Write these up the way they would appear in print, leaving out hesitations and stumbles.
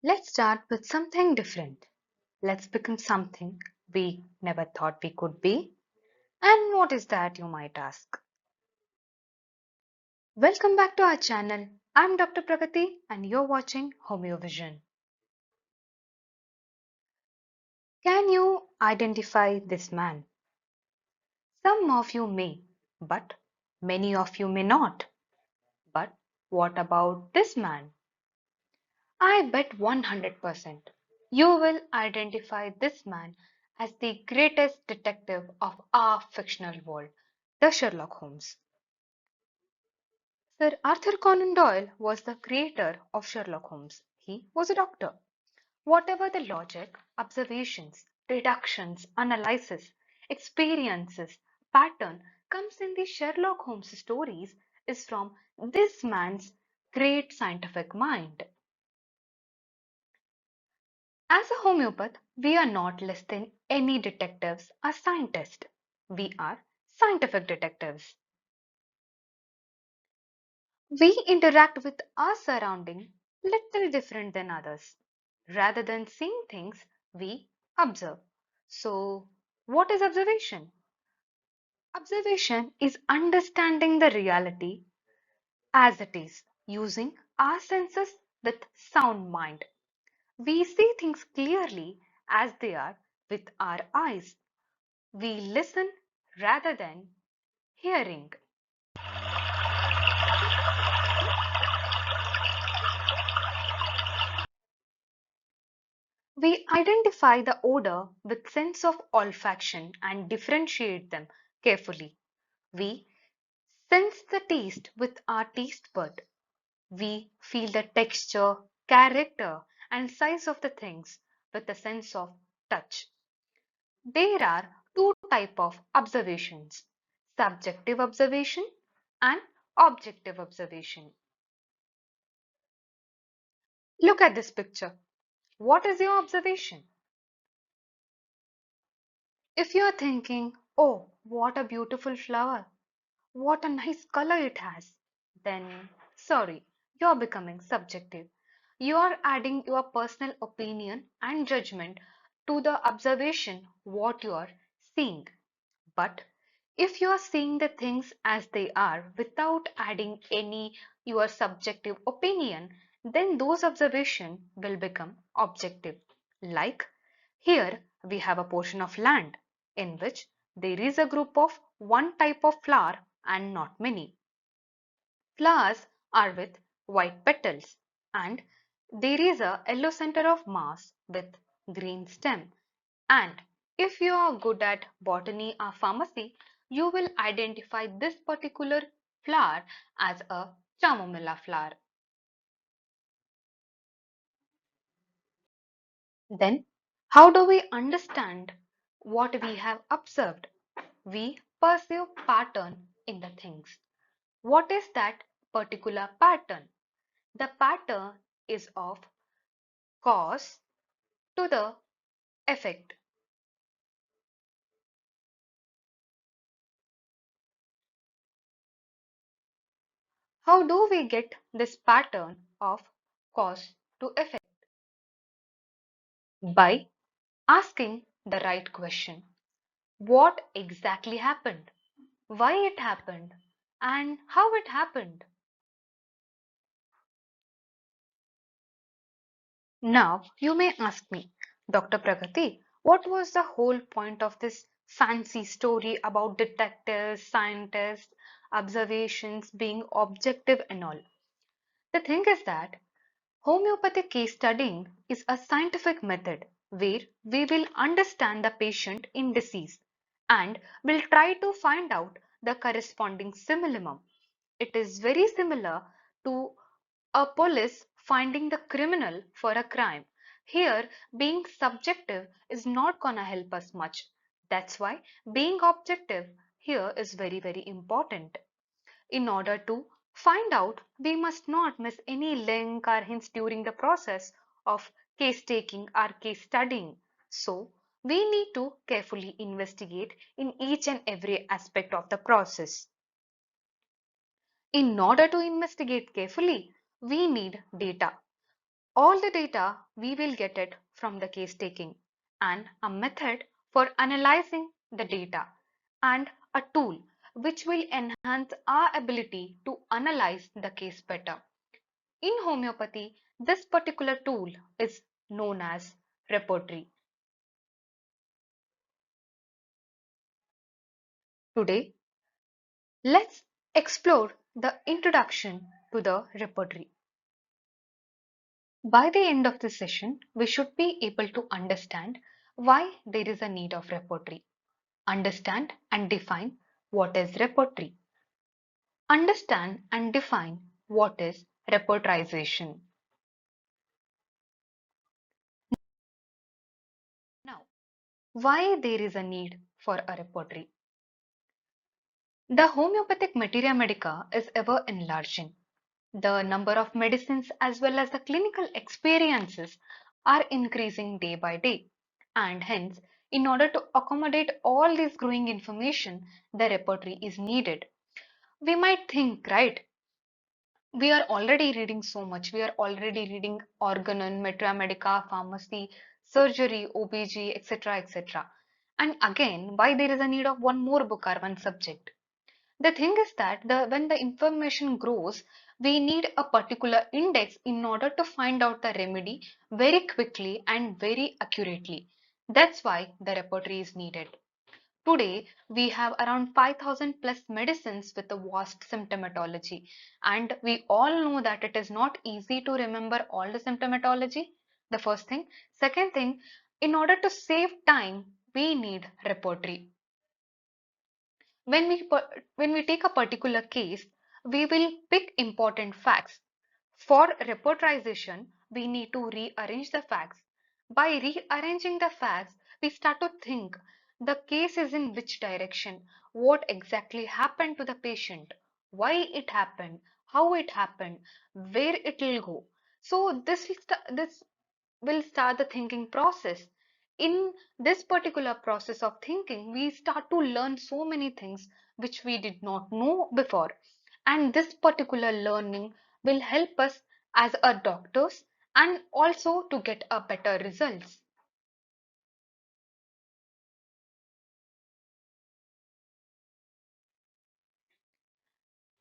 Let's start with something different. Let's become something we never thought we could be. And what is that, you might ask? Welcome back to our channel. I'm Dr. Pragati and you're watching Homeovision. Can you identify this man? Some of you may, but many of you may not. But what about this man? I bet 100% you will identify this man as the greatest detective of our fictional world, the Sherlock Holmes. Sir Arthur Conan Doyle was the creator of Sherlock Holmes. He was a doctor. Whatever the logic, observations, deductions, analysis, experiences, pattern comes in the Sherlock Holmes stories is from this man's great scientific mind. As a homeopath, we are not less than any detectives or scientists. We are scientific detectives. We interact with our surrounding little different than others. Rather than seeing things, we observe. So, what is observation? Observation is understanding the reality as it is, using our senses with sound mind. We see things clearly as they are with our eyes. We listen rather than hearing. We identify the odor with sense of olfaction and differentiate them carefully. We sense the taste with our taste bud. We feel the texture, character, and size of the things with the sense of touch. There are two types of observations: subjective observation and objective observation. Look at this picture. What is your observation? If you are thinking, oh, what a beautiful flower, what a nice color it has, then sorry, you're becoming subjective. You are adding your personal opinion and judgment to the observation what you are seeing. But if you are seeing the things as they are without adding any your subjective opinion, then those observations will become objective. Like here we have a portion of land in which there is a group of one type of flower and not many. Flowers are with white petals and there is a yellow center of mass with green stem. And if you are good at botany or pharmacy, you will identify this particular flower as a chamomilla flower. Then, how do we understand what we have observed? We perceive pattern in the things. What is that particular pattern? The pattern is of cause to the effect. How do we get this pattern of cause to effect? By asking the right question. What exactly happened? Why it happened? And how it happened? Now you may ask me, Dr. Pragati, what was the whole point of this fancy story about detectives, scientists, observations being objective and all? The thing is that homeopathic case studying is a scientific method where we will understand the patient in disease and will try to find out the corresponding simillimum. It is very similar to a police finding the criminal for a crime. Here, being subjective is not gonna help us much. That's why being objective here is very, very important. In order to find out, we must not miss any link or hints during the process of case taking or case studying. So, we need to carefully investigate in each and every aspect of the process. In order to investigate carefully, we need data. All the data we will get it from the case taking and a method for analyzing the data and a tool which will enhance our ability to analyze the case better. In homeopathy, this particular tool is known as Repertory. Today, let's explore the introduction to the Repertory. By the end of this session, we should be able to understand why there is a need of Repertory, understand and define what is Repertory, understand and define what is repertorization. Now, why there is a need for a Repertory? The homeopathic materia medica is ever enlarging. The number of medicines as well as the clinical experiences are increasing day by day. And hence, in order to accommodate all this growing information, the repertory is needed. We might think, right? We are already reading so much. We are already reading organon, materia medica, pharmacy, surgery, OBG, etc. etc. And again, why there is a need of one more book or one subject? The thing is that when the information grows, we need a particular index in order to find out the remedy very quickly and very accurately. That's why the repertory is needed. Today, we have around 5,000 plus medicines with a vast symptomatology, and we all know that it is not easy to remember all the symptomatology. The first thing. Second thing, in order to save time, we need repertory. When when we take a particular case, we will pick important facts. For repertorization, we need to rearrange the facts. By rearranging the facts, we start to think the case is in which direction, what exactly happened to the patient, why it happened, how it happened, where it will go. So this will start the thinking process. In this particular process of thinking, we start to learn so many things which we did not know before. And this particular learning will help us as a doctors and also to get a better results.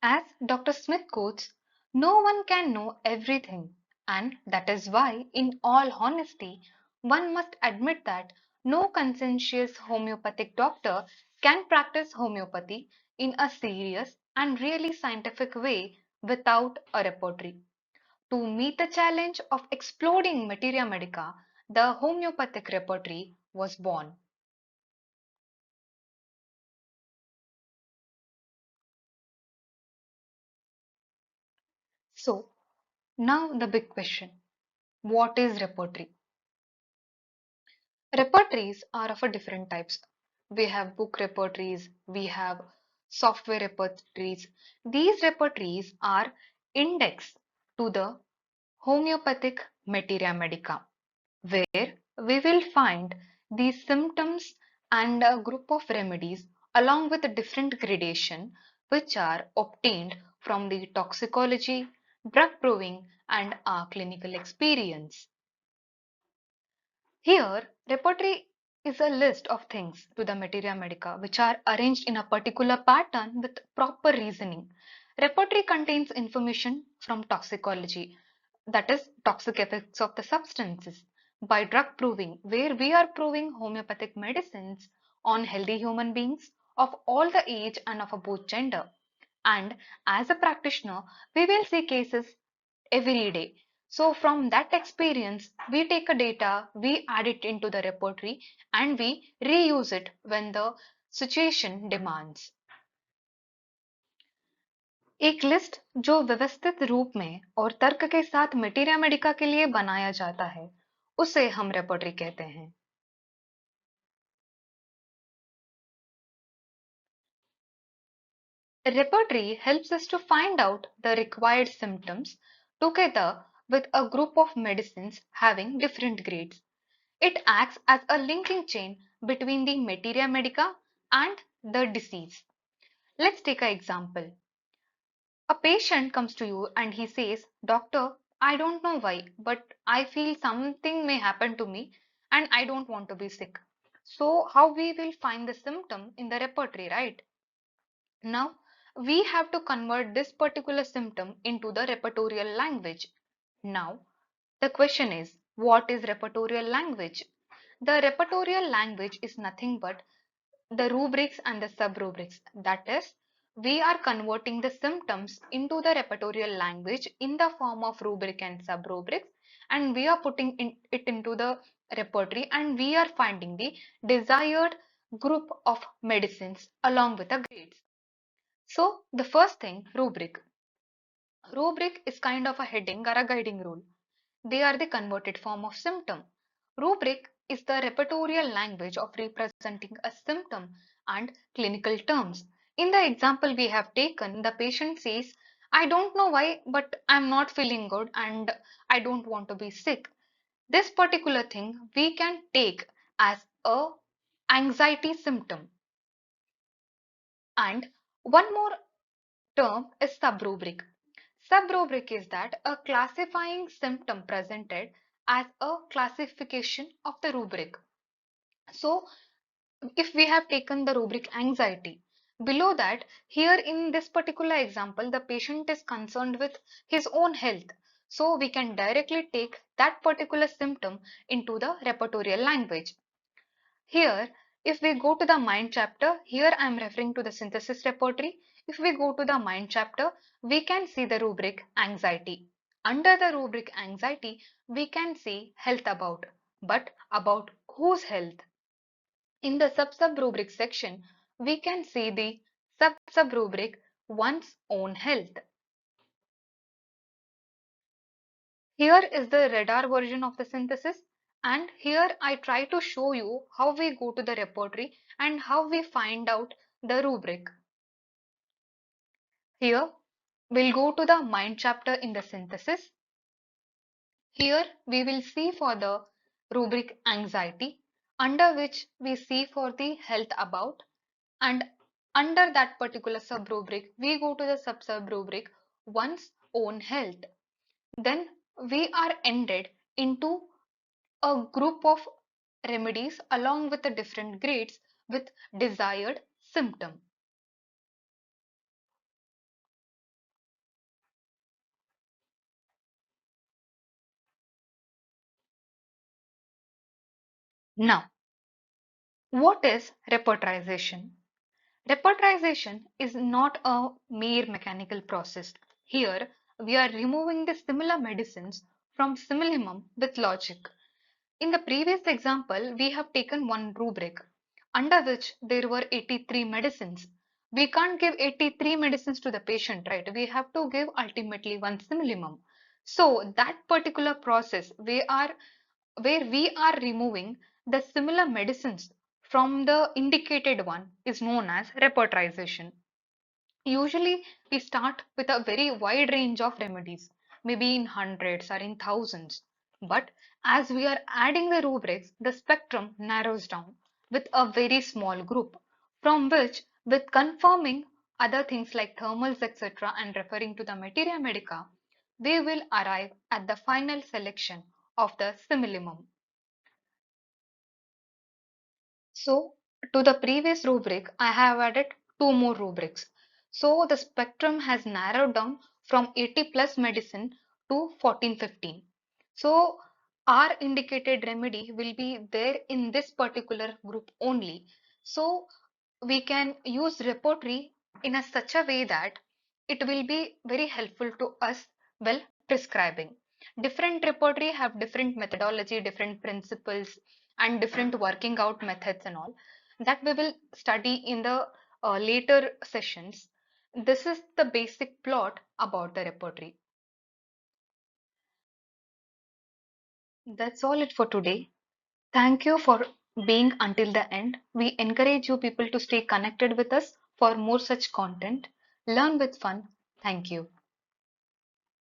As Dr. Smith quotes, no one can know everything, and that is why, in all honesty, one must admit that no conscientious homeopathic doctor can practice homeopathy in a serious and really scientific way without a repertory. To meet the challenge of exploding materia medica, the homeopathic repertory was born. So, now the big question, what is repertory? Repertories are of a different types. We have book repertories, we have software repertories. These repertories are indexed to the homeopathic materia medica, where we will find these symptoms and a group of remedies along with a different gradation which are obtained from the toxicology, drug proving and our clinical experience. Here, repertory is a list of things to the materia medica which are arranged in a particular pattern with proper reasoning. Repertory contains information from toxicology, that is, toxic effects of the substances, by drug proving, where we are proving homeopathic medicines on healthy human beings of all the age and of a both gender. And as a practitioner, we will see cases every day. So from that experience, we take a data, we add it into the repertory and we reuse it when the situation demands. एक list जो व्यवस्थित रूप में और तर्क के साथ materia Medica के लिए बनाया जाता है, उसे हम रेपर्टरी कहते हैं. Repertory helps us to find out the required symptoms together with a group of medicines having different grades. It acts as a linking chain between the materia medica and the disease. Let's take an example. A patient comes to you and he says, Doctor, I don't know why, but I feel something may happen to me and I don't want to be sick. So, how we will find the symptom in the repertory, right? Now, we have to convert this particular symptom into the repertorial language. Now, the question is, what is repertorial language? The repertorial language is nothing but the rubrics and the sub-rubrics. That is, we are converting the symptoms into the repertorial language in the form of rubric and sub-rubrics, and we are putting it into the repertory, and we are finding the desired group of medicines along with the grades. So the first thing, rubric. Rubric is kind of a heading or a guiding rule. They are the converted form of symptom. Rubric is the repertorial language of representing a symptom and clinical terms. In the example we have taken, the patient says, I don't know why, but I'm not feeling good and I don't want to be sick. This particular thing we can take as a anxiety symptom. And one more term is subrubric. Subrubric is that a classifying symptom presented as a classification of the rubric. So, if we have taken the rubric anxiety, below that, here in this particular example, the patient is concerned with his own health. So, we can directly take that particular symptom into the repertorial language. Here, if we go to the mind chapter, here I am referring to the synthesis repertory. If we go to the mind chapter, we can see the rubric anxiety. Under the rubric anxiety, we can see health about, but about whose health? In the sub-rubric section, we can see the sub-rubric one's own health. Here is the radar version of the synthesis, and here I try to show you how we go to the repertory and how we find out the rubric. Here we'll go to the mind chapter in the synthesis. Here we will see for the rubric anxiety, under which we see for the health about, and under that particular sub-rubric we go to the sub-rubric one's own health. Then we are ended into a group of remedies along with the different grades with desired symptom. Now, what is repertorization? Repertorization is not a mere mechanical process. Here, we are removing the similar medicines from simillimum with logic. In the previous example, we have taken one rubric under which there were 83 medicines. We can't give 83 medicines to the patient, right? We have to give ultimately one simillimum. So that particular process where we are removing the similar medicines from the indicated one is known as repertorization. Usually, we start with a very wide range of remedies, maybe in hundreds or in thousands. But as we are adding the rubrics, the spectrum narrows down with a very small group, from which, with confirming other things like thermals, etc., and referring to the materia medica, we will arrive at the final selection of the simillimum. So to the previous rubric, I have added two more rubrics. So the spectrum has narrowed down from 80 plus medicine to 14-15. So our indicated remedy will be there in this particular group only. So we can use repertory in a such a way that it will be very helpful to us while prescribing. Different repertory have different methodology, different principles, and different working out methods and all that we will study in the later sessions. This is the basic plot about the repertory. That's all it for today. Thank you for being until the end. We encourage you people to stay connected with us for more such content. Learn with fun. Thank you.